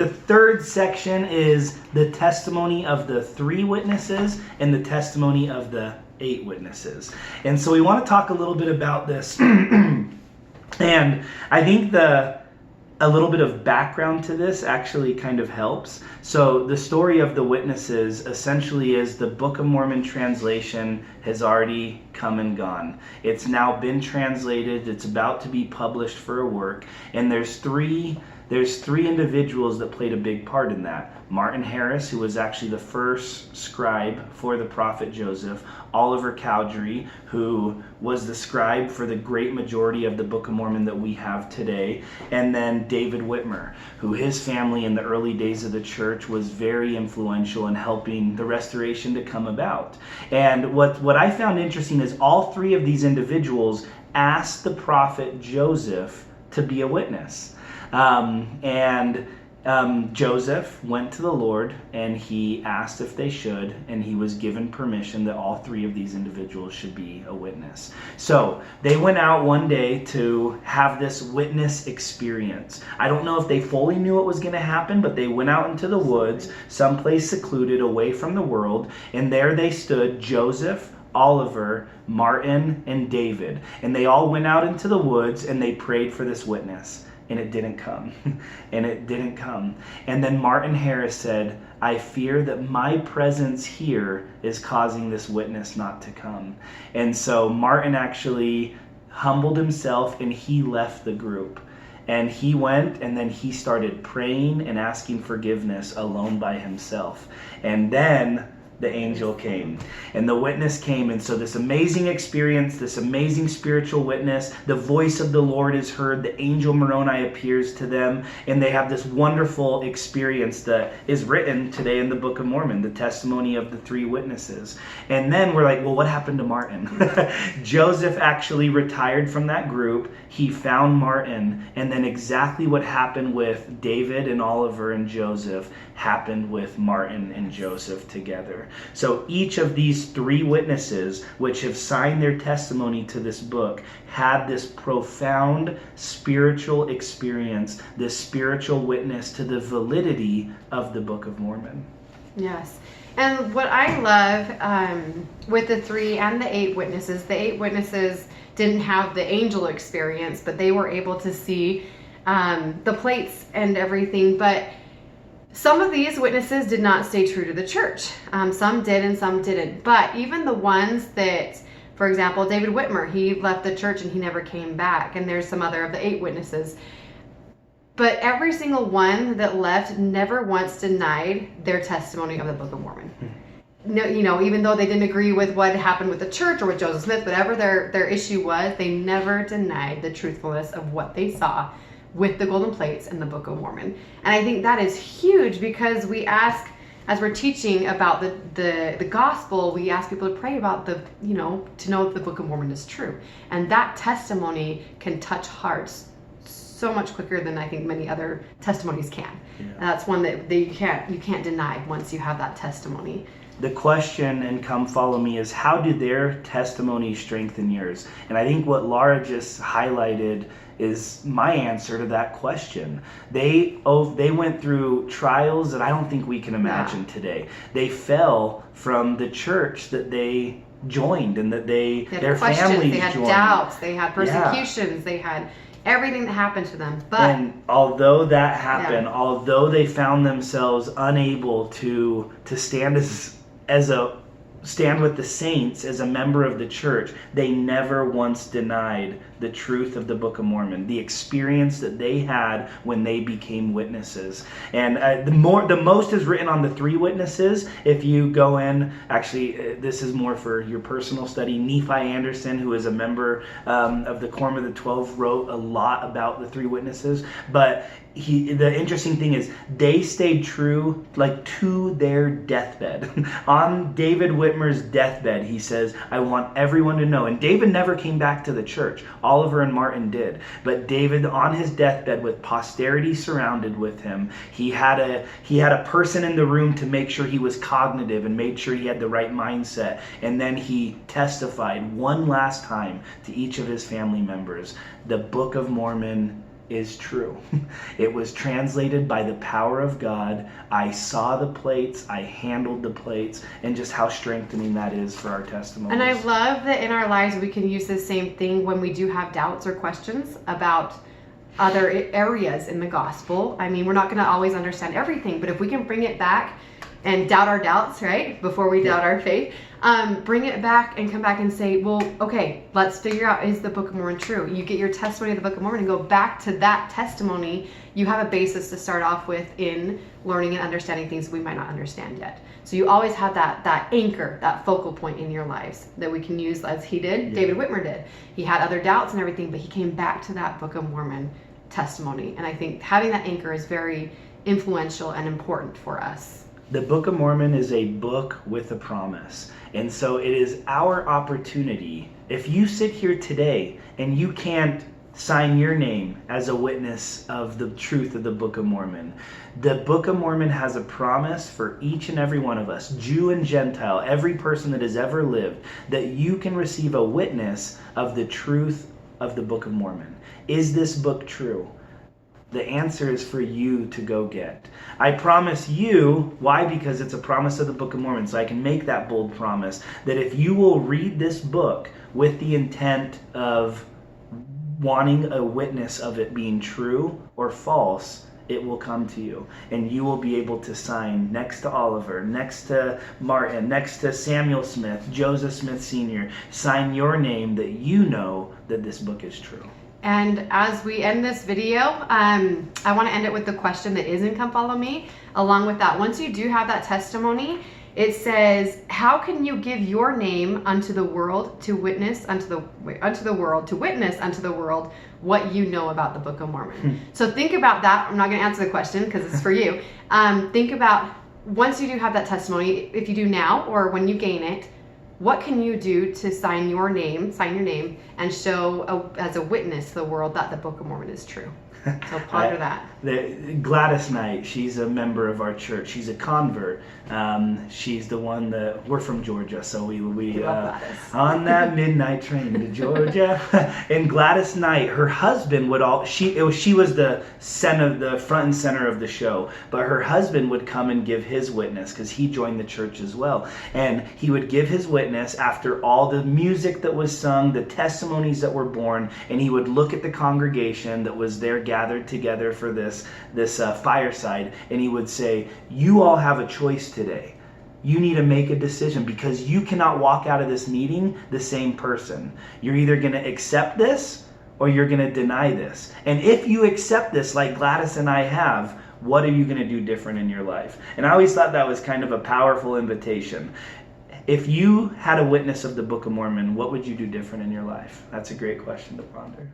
The third section is the testimony of the 3 witnesses and the testimony of the 8 witnesses. And so we want to talk a little bit about this. And I think a little bit of background to this actually kind of helps. So the story of the witnesses essentially is the Book of Mormon translation has already come and gone. It's now been translated. It's about to be published for a work. And there's three individuals that played a big part in that. Martin Harris, who was actually the first scribe for the prophet Joseph. Oliver Cowdery, who was the scribe for the great majority of the Book of Mormon that we have today. And then David Whitmer, who his family in the early days of the church was very influential in helping the restoration to come about. And what I found interesting is all 3 of these individuals asked the prophet Joseph to be a witness. Joseph went to the Lord and he asked if they should, and he was given permission that all 3 of these individuals should be a witness. So they went out one day to have this witness experience. I don't know if they fully knew what was going to happen, but they went out into the woods, someplace secluded away from the world, and there they stood, Joseph, Oliver, Martin, and David. And they all went out into the woods and they prayed for this witness. And it didn't come. And it didn't come. And then Martin Harris said, I fear that my presence here is causing this witness not to come. And so Martin actually humbled himself and he left the group. And he went and then he started praying and asking forgiveness alone by himself. And then the angel came and the witness came. And so this amazing experience, this amazing spiritual witness, the voice of the Lord is heard. The angel Moroni appears to them and they have this wonderful experience that is written today in the Book of Mormon, the testimony of the 3 witnesses. And then we're like, well, what happened to Martin? Joseph actually retired from that group. He found Martin, and then exactly what happened with David and Oliver and Joseph happened with Martin and Joseph together. So each of these 3 witnesses, which have signed their testimony to this book, had this profound spiritual experience, this spiritual witness to the validity of the Book of Mormon. Yes. And what I love with the 3 and the 8 witnesses didn't have the angel experience, but they were able to see the plates and everything. But some of these witnesses did not stay true to the church. Some did and some didn't. But even the ones that, for example, David Whitmer, he left the church and he never came back. And there's some other of the 8 witnesses. But every single one that left never once denied their testimony of the Book of Mormon. No, even though they didn't agree with what happened with the church or with Joseph Smith, whatever their issue was, they never denied the truthfulness of what they saw with the golden plates and the Book of Mormon. And I think that is huge, because we ask, as we're teaching about the gospel, we ask people to pray about to know if the Book of Mormon is true. And that testimony can touch hearts so much quicker than I think many other testimonies can. Yeah. And that's one that you can't deny once you have that testimony. The question in Come Follow Me is, how do their testimony strengthen yours? And I think what Laura just highlighted is my answer to that question. They went through trials that I don't think we can imagine today. They fell from the church that they joined and that their families they had joined. Doubts, they had persecutions, they had everything that happened to them. And although that happened, although they found themselves unable to stand with the saints as a member of the church, they never once denied the truth of the Book of Mormon, the experience that they had when they became witnesses. And the most is written on the 3 witnesses. If you go in, actually, this is more for your personal study. Nephi Anderson, who is a member of the Quorum of the 12, wrote a lot about the 3 witnesses. But the interesting thing is they stayed true to their deathbed. On David Whitmer's deathbed, he says, I want everyone to know. And David never came back to the church. Oliver and Martin did. But David, on his deathbed, with posterity surrounded with him, he had a person in the room to make sure he was cognitive and made sure he had the right mindset. And then he testified one last time to each of his family members. The Book of Mormon is true. It was translated by the power of God. I saw the plates, I handled the plates, and just how strengthening that is for our testimonies. And I love that in our lives we can use the same thing when we do have doubts or questions about other areas in the gospel. I mean, we're not going to always understand everything, but if we can bring it back and doubt our doubts, right, before we doubt our faith, bring it back and come back and say, well, okay, let's figure out, is the Book of Mormon true? You get your testimony of the Book of Mormon and go back to that testimony. You have a basis to start off with in learning and understanding things we might not understand yet. So you always have that anchor, that focal point in your lives that we can use, as he did, yeah. David Whitmer did. He had other doubts and everything, but he came back to that Book of Mormon testimony. And I think having that anchor is very influential and important for us. The Book of Mormon is a book with a promise. And so it is our opportunity. If you sit here today and you can't sign your name as a witness of the truth of the Book of Mormon, the Book of Mormon has a promise for each and every one of us, Jew and Gentile, every person that has ever lived, that you can receive a witness of the truth of the Book of Mormon. Is this book true? The answer is for you to go get. I promise you, why? Because it's a promise of the Book of Mormon, so I can make that bold promise that if you will read this book with the intent of wanting a witness of it being true or false, it will come to you, and you will be able to sign next to Oliver, next to Martin, next to Samuel Smith, Joseph Smith Sr., sign your name that you know that this book is true. And as we end this video, I want to end it with the question that is in Come Follow Me. Along with that, once you do have that testimony, it says, how can you give your name unto the world to witness unto the world what you know about the Book of Mormon? So think about that. I'm not going to answer the question because it's for you. Think about, once you do have that testimony, if you do now or when you gain it, what can you do to sign your name, and show as a witness to the world that the Book of Mormon is true? So ponder that. Gladys Knight, she's a member of our church. She's a convert. She's the one that, we're from Georgia, so we on that midnight train to Georgia. And Gladys Knight, her husband would she was the front and center of the show, but her husband would come and give his witness because he joined the church as well. And he would give his witness after all the music that was sung, the testimonies that were born, and he would look at the congregation that was there gathered together for this fireside, and he would say, you all have a choice today. You need to make a decision because you cannot walk out of this meeting the same person. You're either going to accept this or you're going to deny this. And if you accept this like Gladys and I have, what are you going to do different in your life? And I always thought that was kind of a powerful invitation. If you had a witness of the Book of Mormon, what would you do different in your life? That's a great question to ponder.